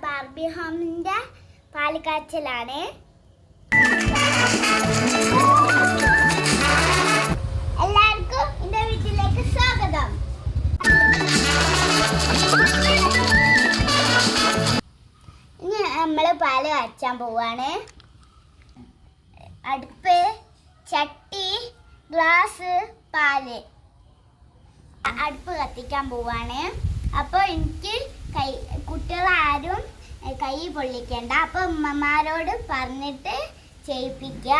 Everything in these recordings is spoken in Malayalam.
ബാർബി ഹോമിന്റെ പാലുകാച്ചലാണ്. എല്ലാവർക്കും എന്റെ വീട്ടിലേക്ക് സ്വാഗതം. ഇനി നമ്മള് പാല് കാച്ചാൻ പോവാണ്. അടുപ്പ്, ചട്ടി, ഗ്ലാസ്, പാല്. അടുപ്പ് കത്തിക്കാൻ പോവാണ്. അപ്പോൾ എനിക്ക് കുട്ടികളാരും കൈ പൊള്ളിക്കണ്ട. അപ്പോൾ ഉമ്മമാരോട് പറഞ്ഞിട്ട് ചെയ്യിപ്പിക്കുക.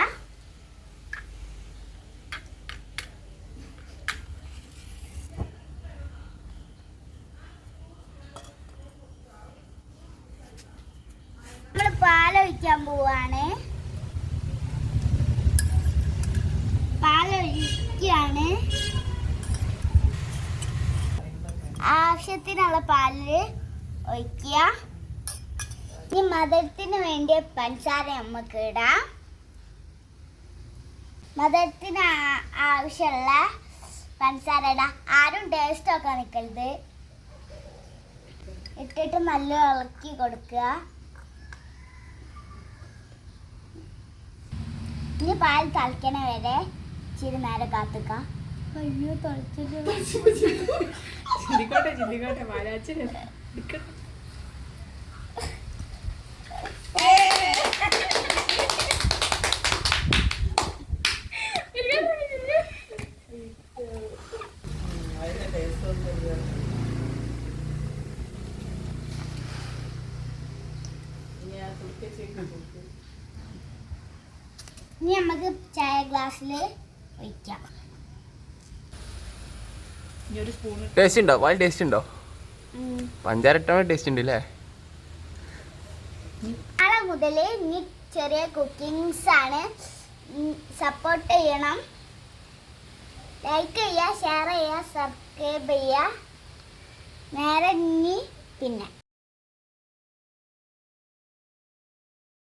നമ്മൾ പാലൊഴിക്കാൻ പോവാണ്. പാലൊഴിക്കുകയാണ്. ആവശ്യത്തിനുള്ള പാല് ഒഴിക്കുക. ഇനി മധുരത്തിന് വേണ്ടി പഞ്ചസാര നമുക്ക് ഇടാം. മധുരത്തിന് ആവശ്യമുള്ള പഞ്ചസാര ഇടാം. ആരും ടേസ്റ്റ് ഒക്കെ നിൽക്കരുത്. ഇട്ടിട്ട് നല്ല ഇളക്കി കൊടുക്കുക. ഇനി പാൽ തിളക്കണ വരെ ഇച്ചിരി നേരം കാത്തുക്കാം. അയ്യോ ചില്ലിക്കോട്ടെ പാലാച്ചിന് ഇനി നമുക്ക് ചായ ഗ്ലാസ്സിൽ ഒഴിക്കാം. ടേസ്റ്റ് ഉണ്ടോ? പാൽ ടേസ്റ്റ് ഉണ്ടോ? പഞ്ചാര ഇട്ടാൽ ടേസ്റ്റ് ഉണ്ട് അല്ലേ? നാളെ മുതൽ ഇനി ചെറിയ കുക്കിങ്സ് ആണ്. സപ്പോർട്ട് ചെയ്യണം. ലൈക്ക് ചെയ്യുക, ഷെയർ ചെയ്യുക, സബ്സ്ക്രൈബ് ചെയ്യുക. നേരെ ഇനി പിന്നെ